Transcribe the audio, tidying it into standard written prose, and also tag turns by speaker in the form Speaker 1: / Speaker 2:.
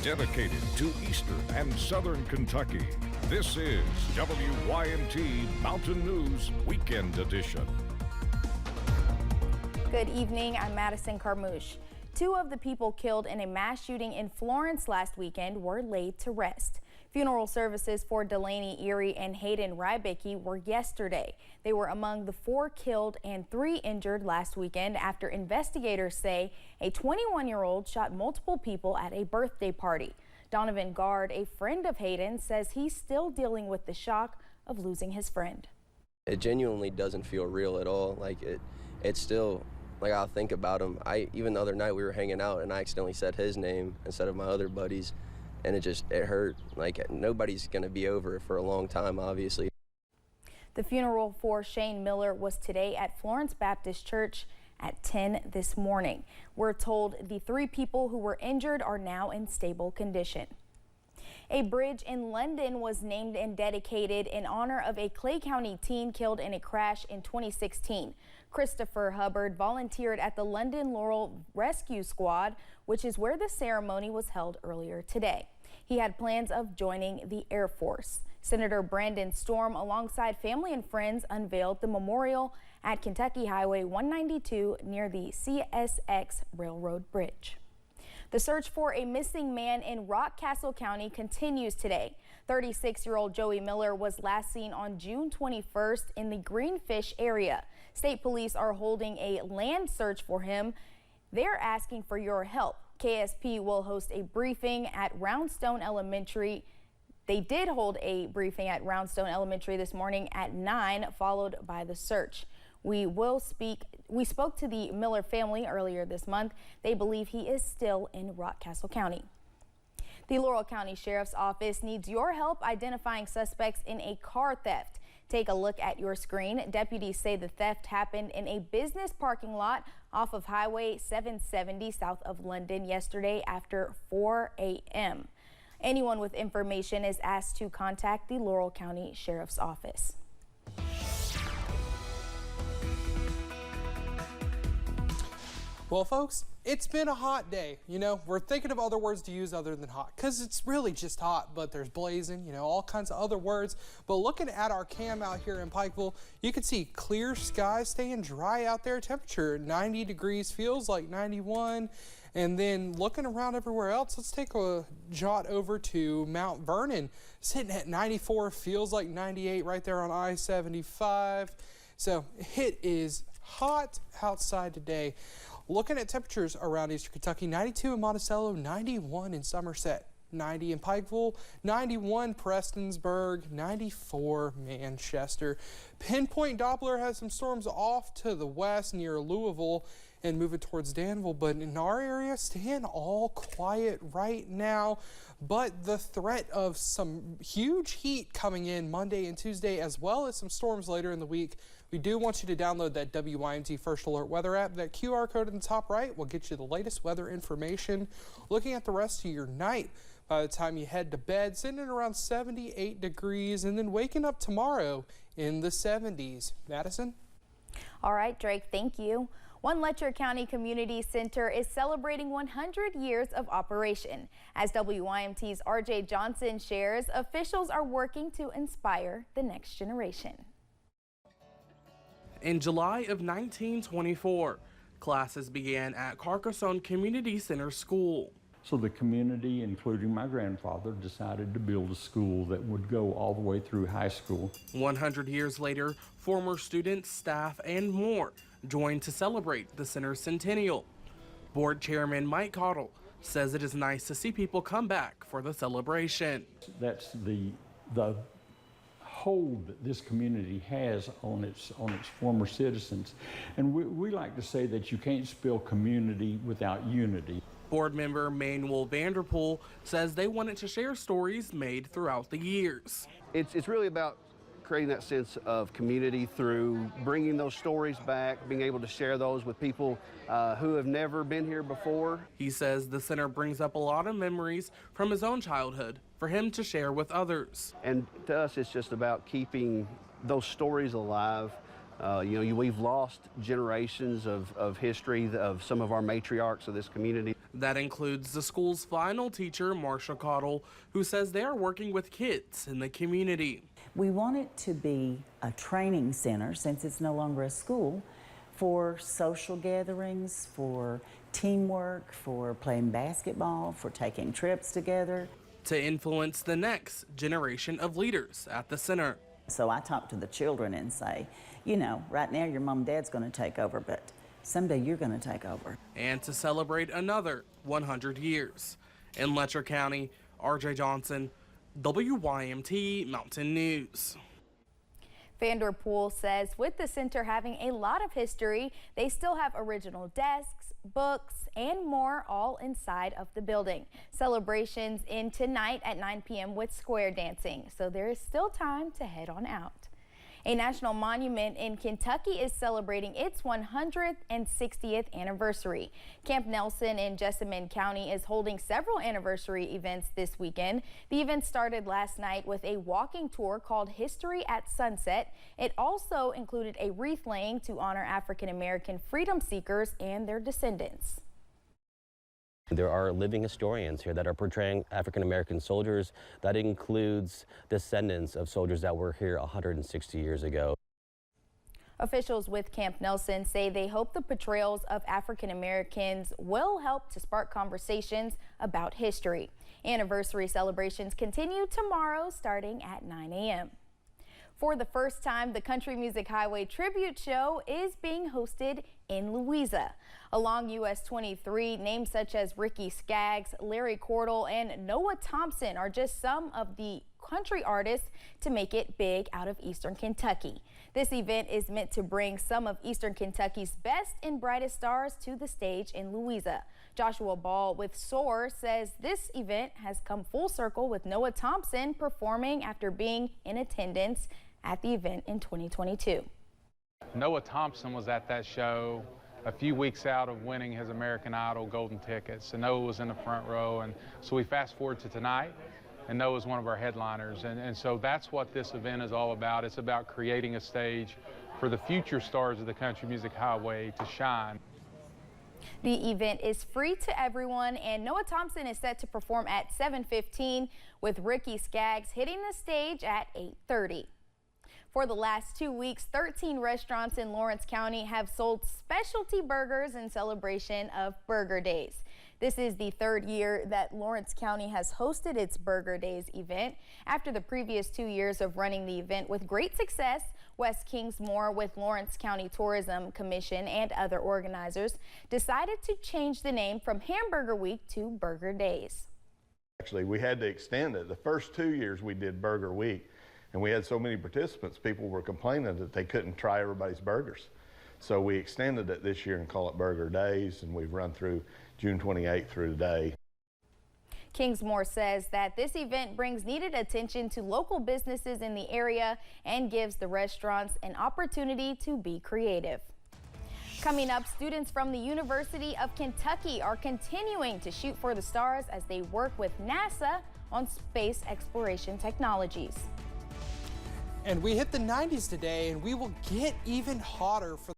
Speaker 1: dedicated to Eastern and Southern Kentucky. This is WYMT Mountain News Weekend Edition.
Speaker 2: Good evening, I'm Madison Carmouche. Two of the people killed in a mass shooting in Florence last weekend were laid to rest. Funeral services for Delaney Erie and Hayden Rybicki were yesterday. They were among the 4 killed and 3 injured last weekend after investigators say a 21-year-old shot multiple people at a birthday party. Donovan Gard, a friend of Hayden, says he's still dealing with the shock of losing his friend.
Speaker 3: It genuinely doesn't feel real at all. Like it's still, like, I'll think about him. Even the other night we were hanging out and I accidentally said his name instead of my other buddies. And it hurt. Like, nobody's going to be over it for a long time, obviously.
Speaker 2: The funeral for Shane Miller was today at Florence Baptist Church at 10 this morning. We're told the 3 people who were injured are now in stable condition. A bridge in London was named and dedicated in honor of a Clay County teen killed in a crash in 2016. Christopher Hubbard volunteered at the London Laurel Rescue Squad, which is where the ceremony was held earlier today. He had plans of joining the Air Force. Senator Brandon Storm, alongside family and friends, unveiled the memorial at Kentucky Highway 192 near the CSX Railroad Bridge. The search for a missing man in Rockcastle County continues today. 36-year-old Joey Miller was last seen on June 21st in the Greenfish area. State police are holding a land search for him. They're asking for your help. KSP will host a briefing at Roundstone Elementary. They did hold a briefing at Roundstone Elementary this morning at 9, followed by the search. We spoke to the Miller family earlier this month. They believe he is still in Rockcastle County. The Laurel County Sheriff's Office needs your help identifying suspects in a car theft. Take a look at your screen. Deputies say the theft happened in a business parking lot off of Highway 770 south of London yesterday after 4 a.m. Anyone with information is asked to contact the Laurel County Sheriff's Office.
Speaker 4: Well, folks, it's been a hot day. You know, we're thinking of other words to use other than hot because it's really just hot, but there's blazing, you know, all kinds of other words. But looking at our cam out here in Pikeville, you can see clear skies, staying dry out there. Temperature 90 degrees, feels like 91. And then looking around everywhere else, let's take a jaunt over to Mount Vernon, sitting at 94, feels like 98 right there on I-75. So it is hot outside today. Looking at temperatures around Eastern Kentucky, 92 in Monticello, 91 in Somerset, 90 in Pikeville, 91 Prestonsburg, 94 Manchester. Pinpoint Doppler has some storms off to the west near Louisville and moving towards Danville, but in our area, staying all quiet right now. But the threat of some huge heat coming in Monday and Tuesday, as well as some storms later in the week. We do want you to download that WYMT First Alert weather app. That QR code in the top right will get you the latest weather information. Looking at the rest of your night, by the time you head to bed, sitting at around 78 degrees, and then waking up tomorrow in the 70s. Madison?
Speaker 2: All right, Drake, thank you. One Letcher County Community Center is celebrating 100 years of operation. As WYMT's RJ Johnson shares, officials are working to inspire the next generation.
Speaker 5: In July of 1924, classes began at Carcassonne Community Center School.
Speaker 6: So the community, including my grandfather, decided to build a school that would go all the way through high school.
Speaker 5: 100 years later, former students, staff, and more joined to celebrate the center's centennial. Board Chairman Mike Cottle says it is nice to see people come back for the celebration.
Speaker 6: That's the hold that this community has on its former citizens. And we like to say that you can't spell community without unity.
Speaker 5: Board member Manuel Vanderpool says they wanted to share stories made throughout the years.
Speaker 7: It's really about creating that sense of community through bringing those stories back, being able to share those with people who have never been here before.
Speaker 5: He says the center brings up a lot of memories from his own childhood for him to share with others.
Speaker 7: And to us, it's just about keeping those stories alive. We've lost generations of history of some of our matriarchs of this community.
Speaker 5: That includes the school's final teacher, Marsha Cottle, who says they are working with kids in the community.
Speaker 8: We want it to be a training center, since it's no longer a school, for social gatherings, for teamwork, for playing basketball, for taking trips together.
Speaker 5: To influence the next generation of leaders at the center.
Speaker 8: So I talk to the children and say, you know, right now your mom and dad's going to take over, but someday you're going to take over.
Speaker 5: And to celebrate another 100 years. In Letcher County, RJ Johnson, WYMT Mountain News.
Speaker 2: Vanderpool says with the center having a lot of history, they still have original desks, books, and more all inside of the building. Celebrations end tonight at 9 p.m. with square dancing, so there is still time to head on out. A national monument in Kentucky is celebrating its 160th anniversary. Camp Nelson in Jessamine County is holding several anniversary events this weekend. The event started last night with a walking tour called History at Sunset. It also included a wreath laying to honor African American freedom seekers and their descendants.
Speaker 9: There are living historians here that are portraying African-American soldiers. That includes descendants of soldiers that were here 160 years ago.
Speaker 2: Officials with Camp Nelson say they hope the portrayals of African Americans will help to spark conversations about history. Anniversary celebrations continue tomorrow starting at 9 a.m. For the first time, the Country Music Highway Tribute Show is being hosted in Louisa. Along US 23, names such as Ricky Skaggs, Larry Cordell, and Noah Thompson are just some of the country artists to make it big out of Eastern Kentucky. This event is meant to bring some of Eastern Kentucky's best and brightest stars to the stage in Louisa. Joshua Ball with SOAR says this event has come full circle with Noah Thompson performing after being in attendance at the event in 2022.
Speaker 10: Noah Thompson was at that show a few weeks out of winning his American Idol golden tickets, and Noah was in the front row, and so we fast forward to tonight, and Noah's one of our headliners, and so that's what this event is all about. It's about creating a stage for the future stars of the Country Music Highway to shine.
Speaker 2: The event is free to everyone, and Noah Thompson is set to perform at 7:15 with Ricky Skaggs hitting the stage at 8:30. For the last 2 weeks, 13 restaurants in Lawrence County have sold specialty burgers in celebration of Burger Days. This is the third year that Lawrence County has hosted its Burger Days event. After the previous 2 years of running the event with great success, Wes Kingsmore with Lawrence County Tourism Commission and other organizers decided to change the name from Hamburger Week to Burger Days.
Speaker 11: Actually, we had to extend it. The first 2 years we did Burger Week, and we had so many participants, people were complaining that they couldn't try everybody's burgers. So we extended it this year and call it Burger Days, and we've run through June 28th through today.
Speaker 2: Kingsmore says that this event brings needed attention to local businesses in the area and gives the restaurants an opportunity to be creative. Coming up, students from the University of Kentucky are continuing to shoot for the stars as they work with NASA on space exploration technologies.
Speaker 4: And we hit the 90s today, and we will get even hotter for